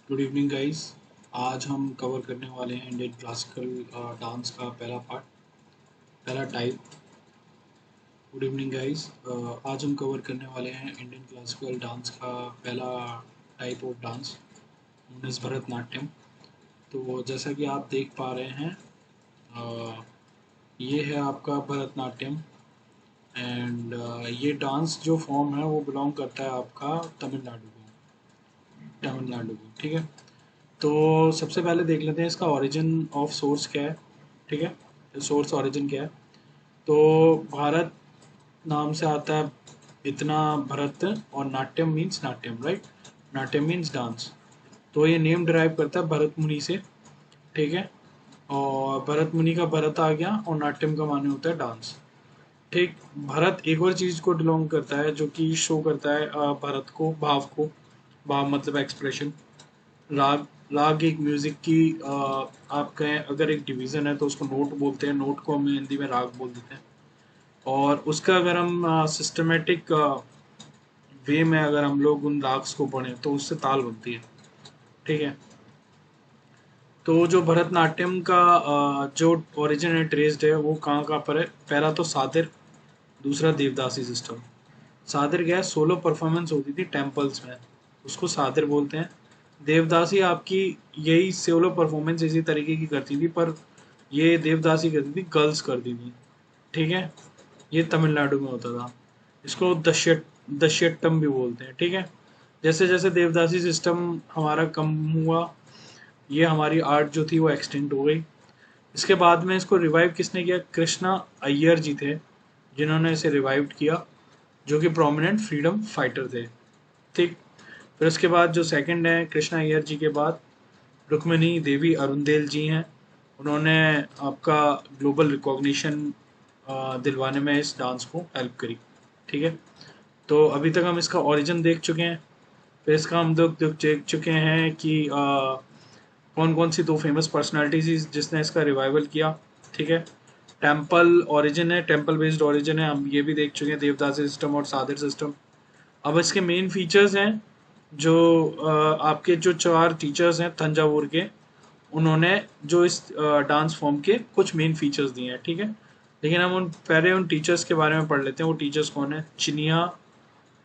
Good evening guys. आज हम cover करने वाले हैं इंडियन क्लासिकल डांस का पहला पार्ट, पहला टाइप। Good evening guys. आज हम कवर करने वाले हैं इंडियन क्लासिकल डांस का पहला type of dance, known as Bharatanatyam. तो जैसा कि आप देख पा रहे हैं, ये है आपका भरतनाट्यम। एंड ये डांस जो फॉर्म है वो बिलोंग करता है आपका तमिलनाडु को, ठीक है। तो सबसे पहले देख लेते हैं इसका ओरिजिन ऑफ सोर्स क्या है, ठीक है। सोर्स ओरिजिन क्या है? तो भारत नाम से आता है इतना, भरत, और Natyam means Natyam, right. Natyam means dance. तो ये नेम डिराइव करता है भरत मुनि से, ठीक है। और भरत मुनि का भरत आ गया, और नाट्यम का माने होता है डांस, ठीक। भरत एक और चीज को बिलोंग करता है जो कि शो करता है भरत को, भाव को। भाव मतलब एक्सप्रेशन। राग, राग एक म्यूजिक की आप कहें अगर एक डिवीजन है तो उसको नोट बोलते हैं। नोट को हम हिंदी में राग बोल देते हैं। और उसका अगर हम सिस्टमेटिक वे में अगर हम लोग उन राग्स को पढ़ें तो उससे ताल बनती है, ठीक है। तो जो भरतनाट्यम का जो ओरिजिन है, ट्रेस्ड है, वो कहाँ कहाँ पर है? पहला तो सातिर, दूसरा देवदासी सिस्टम। सातिर क्या है? सोलो परफॉर्मेंस होती थी टेम्पल्स में, उसको सातिर बोलते हैं। देवदासी आपकी यही सोलो परफॉर्मेंस इसी तरीके की करती थी, पर ये देवदासी करती थी, गर्ल्स करती थी, ठीक है। ये तमिलनाडु में होता था। इसको दश्यटम भी बोलते हैं, ठीक है। जैसे जैसे देवदासी सिस्टम हमारा कम हुआ, ये हमारी आर्ट जो थी वो एक्सटेंड हो गई। इसके बाद में इसको रिवाइव किसने किया? कृष्णा अय्यर जी थे जिन्होंने इसे रिवाइव किया, जो कि प्रोमिनेंट फ्रीडम फाइटर थे, ठीक। फिर उसके बाद जो सेकंड है कृष्णा अय्यर जी के बाद, रुक्मिणी देवी अरुंदेल जी हैं। उन्होंने आपका ग्लोबल रिकॉग्निशन दिलवाने में इस डांस को हेल्प करी, ठीक है। तो अभी तक हम इसका ओरिजिन देख चुके हैं। फिर इसका हम लोग देख चुके हैं कि कौन कौन सी दो फेमस पर्सनालिटीज जिसने इसका रिवाइवल किया, ठीक है। टेम्पल ओरिजिन है, टेम्पल बेस्ड ओरिजिन है, हम ये भी देख चुके हैं, देवदासी सिस्टम और सादिर सिस्टम। अब इसके मेन फीचर्स हैं जो आपके जो चार टीचर्स हैं तंजावुर के, उन्होंने जो इस डांस फॉर्म के कुछ मेन फीचर्स दिए हैं, ठीक है। लेकिन हम पहले उन टीचर्स के बारे में पढ़ लेते हैं। वो टीचर्स कौन है? चिनिया,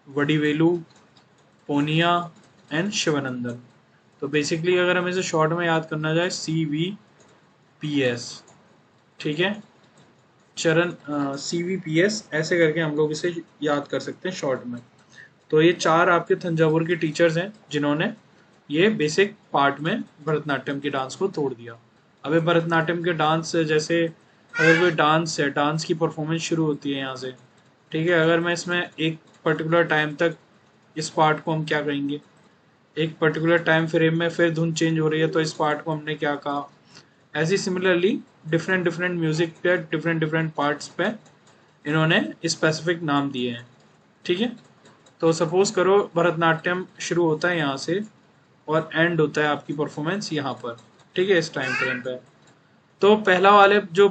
वडीवेलु, पोनिया एंड शिवानंदन। तो बेसिकली अगर हम इसे शॉर्ट में याद करना जाए, CVPS, ठीक है। चरण CVPS ऐसे करके हम लोग इसे याद कर सकते हैं शॉर्ट में। तो ये चार आपके तंजावुर के टीचर्स हैं जिन्होंने ये बेसिक पार्ट में भरतनाट्यम के डांस को तोड़ दिया। अब ये भरतनाट्यम के डांस जैसे, अगर कोई डांस है, डांस की परफॉर्मेंस शुरू होती है यहाँ से, ठीक है। अगर मैं इसमें एक पर्टिकुलर टाइम तक, इस पार्ट को हम क्या कहेंगे? एक पर्टिकुलर टाइम फ्रेम में फिर धुन चेंज हो रही है तो इस पार्ट को हमने क्या कहा? ऐसी सिमिलरली डिफरेंट डिफरेंट म्यूजिक पे, डिफरेंट डिफरेंट पार्ट्स पे इन्होंने स्पेसिफिक नाम दिए हैं, ठीक है। तो सपोज करो भरतनाट्यम शुरू होता है यहाँ से और एंड होता है आपकी परफॉर्मेंस यहाँ पर, ठीक है, इस टाइम फ्रेम पे। तो पहला वाले जो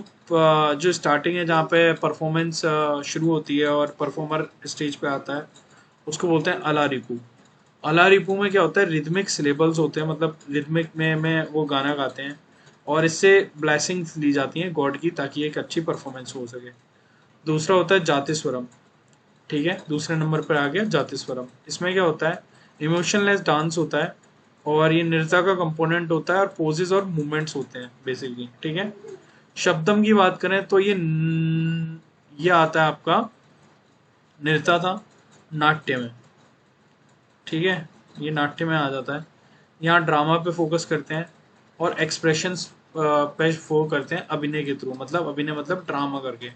स्टार्टिंग है जहाँ पे परफॉर्मेंस शुरू होती है और परफॉर्मर स्टेज पे आता है, उसको बोलते हैं अलारिपू। अलारिपू में क्या होता है? रिदमिक सिलेबल्स होते हैं, मतलब रिदमिक में वो गाना गाते हैं, और इससे ब्लेसिंग्स ली जाती हैं गॉड की, ताकि एक अच्छी परफॉर्मेंस हो सके। दूसरा होता है जातिस्वरम, ठीक है। दूसरे नंबर पर आ गया जातिस्वरम। इसमें क्या होता है? इमोशनलेस डांस होता है, और ये नृत्य का कंपोनेंट होता है, और पोजेस और मूवमेंट्स होते हैं बेसिकली, ठीक है। शब्दम की बात करें तो ये आता है आपका नृत्य था नाट्य में, ठीक है। ये नाट्य में आ जाता है। यहाँ ड्रामा पे फोकस करते हैं और एक्सप्रेशंस पे फोकस करते हैं अभिनय के थ्रू, मतलब अभिनय मतलब ड्रामा करके।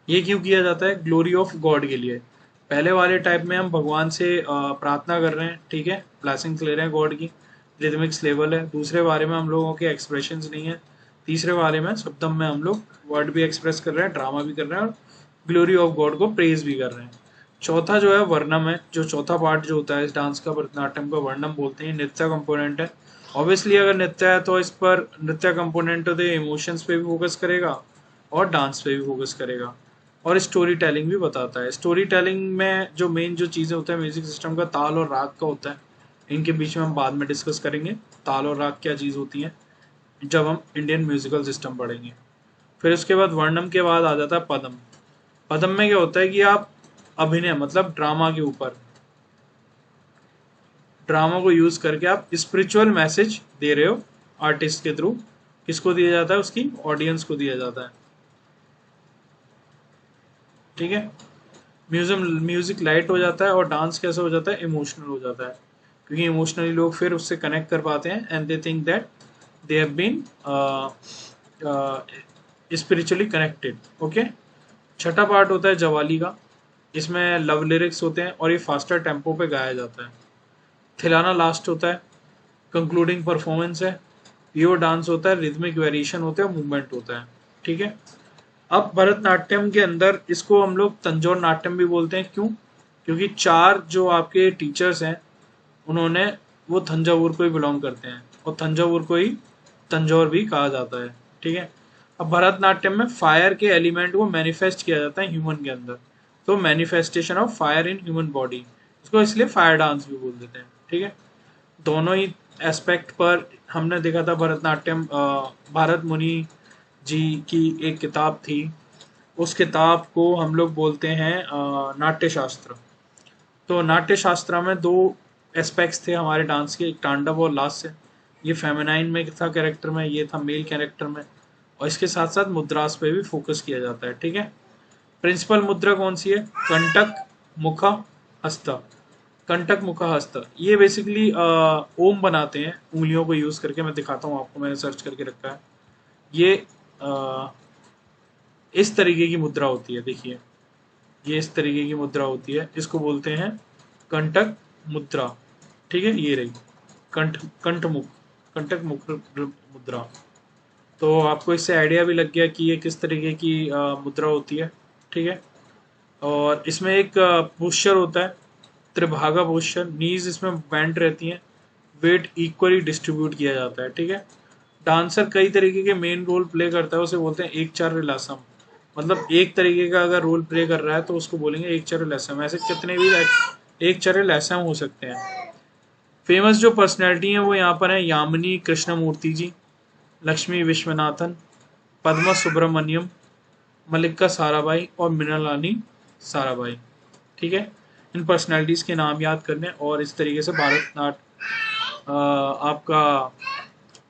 ये क्यों किया जाता है? ग्लोरी ऑफ गॉड के लिए। पहले वाले टाइप में हम भगवान से प्रार्थना कर रहे हैं, ठीक है, ब्लेसिंग्स ले रहे हैं गॉड की, रिदमिक्स लेवल है। दूसरे बारे में हम लोगों के एक्सप्रेशंस नहीं है। तीसरे बारे में शब्दम में हम लोग वर्ड भी एक्सप्रेस कर रहे हैं, ड्रामा भी कर रहे हैं, और ग्लोरी ऑफ गॉड को प्रेज भी कर रहे हैं। चौथा जो है वर्णम है, जो चौथा पार्ट जो होता है इस डांस का, भरतनाट्यम का, वर्णम बोलते हैं। नृत्य कंपोनेंट है। ऑब्वियसली अगर नृत्य है तो इस पर नृत्य कंपोनेंट तो इमोशंस पे भी फोकस करेगा और डांस पे भी फोकस करेगा, और स्टोरी टेलिंग भी बताता है। स्टोरी टेलिंग में जो मेन जो चीज़ें होता है म्यूजिक सिस्टम का, ताल और राग का होता है। इनके बीच में हम बाद में डिस्कस करेंगे ताल और राग क्या चीज़ होती है जब हम इंडियन म्यूजिकल सिस्टम पढ़ेंगे। फिर उसके बाद वर्णम के बाद आ जाता है पदम। पदम में क्या होता है कि आप अभिनय मतलब ड्रामा के ऊपर, ड्रामा को यूज करके आप स्पिरिचुअल मैसेज दे रहे हो आर्टिस्ट के थ्रू। किसको दिया जाता है? उसकी ऑडियंस को दिया जाता है। ठीक है, म्यूजिक लाइट हो जाता है और डांस कैसे हो जाता है? इमोशनल हो जाता है, क्योंकि इमोशनली लोग फिर उससे कनेक्ट कर पाते हैं and they think that they have been spiritually connected. Okay, छठा पार्ट होता है जवाली का। इसमें लव लिरिक्स होते हैं और ये फास्टर टेम्पो पे गाया जाता है। थिलाना लास्ट होता है, कंक्लूडिंग परफॉर्मेंस है। यो डांस होता है, रिदमिक वेरिएशन होता है, मूवमेंट होता है। ठीक है, अब भरतनाट्यम के अंदर इसको हम लोग तंजौर नाट्यम भी बोलते हैं। क्यों? क्योंकि चार जो आपके टीचर्स हैं उन्होंने वो थंजावुर को ही बिलोंग करते हैं और थंजावुर को ही तंजौर भी कहा जाता है। ठीक है, अब भरतनाट्यम में फायर के एलिमेंट को मैनिफेस्ट किया जाता है ह्यूमन के अंदर, तो manifestation of fire in human body, इसको इसलिए फायर डांस भी बोल देते हैं। ठीक है, दोनों ही एस्पेक्ट पर हमने देखा था भरतनाट्यम। भारत मुनि जी की एक किताब थी, उस किताब को हम लोग बोलते हैं नाट्य शास्त्र। तो नाट्य शास्त्र में दो एस्पेक्ट्स थे हमारे डांस के, एक तांडव और लास्य। ये फेमिनाइन में था कैरेक्टर में, ये था मेल कैरेक्टर में। और इसके साथ साथ मुद्रास पे भी फोकस किया जाता है। ठीक है, प्रिंसिपल मुद्रा कौन सी है? कंटक, मुखा, हस्त। कंटक, मुखा, हस्त, ये बेसिकली ओम बनाते हैं उंगलियों को यूज करके। मैं दिखाता हूँ आपको, मैंने सर्च करके रखा है। ये इस तरीके की मुद्रा होती है, देखिए ये इस तरीके की मुद्रा होती है, इसको बोलते हैं कंटक मुद्रा। ठीक है, ये रही कंठमुख, कंटक मुख मुद्रा। तो आपको इससे आइडिया भी लग गया कि ये किस तरीके की मुद्रा होती है। ठीक है, और इसमें एक पोस्चर होता है त्रिभागा पोस्चर। नीज इसमें बैंड रहती हैं, वेट इक्वली डिस्ट्रीब्यूट किया जाता है। ठीक है, डांसर कई तरीके के मेन रोल प्ले करता है, उसे बोलते हैं एक चार रिलासम। मतलब एक तरीके का अगर रोल प्ले कर रहा है तो उसको बोलेंगे एक चार रिलासम। ऐसे कितने भी एक चार रिलासम हो सकते हैं। फेमस जो पर्सनैलिटी है वो यहाँ पर है यामिनी कृष्णमूर्ति जी, लक्ष्मी विश्वनाथन, पद्मा सुब्रमण्यम, मल्लिका साराभाई और मृणालिनी साराभाई। ठीक है, इन पर्सनैलिटीज के नाम याद करने और इस तरीके से आपका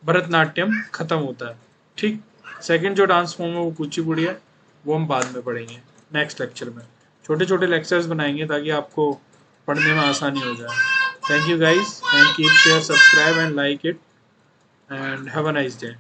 भरतनाट्यम खत्म होता है। ठीक, सेकंड जो डांस फॉर्म है वो कुचिपुड़ी है, वो हम बाद में पढ़ेंगे नेक्स्ट लेक्चर में। छोटे छोटे लेक्चर्स बनाएंगे ताकि आपको पढ़ने में आसानी हो जाए। Thank you guys, and keep share, subscribe and like it, and have a nice day.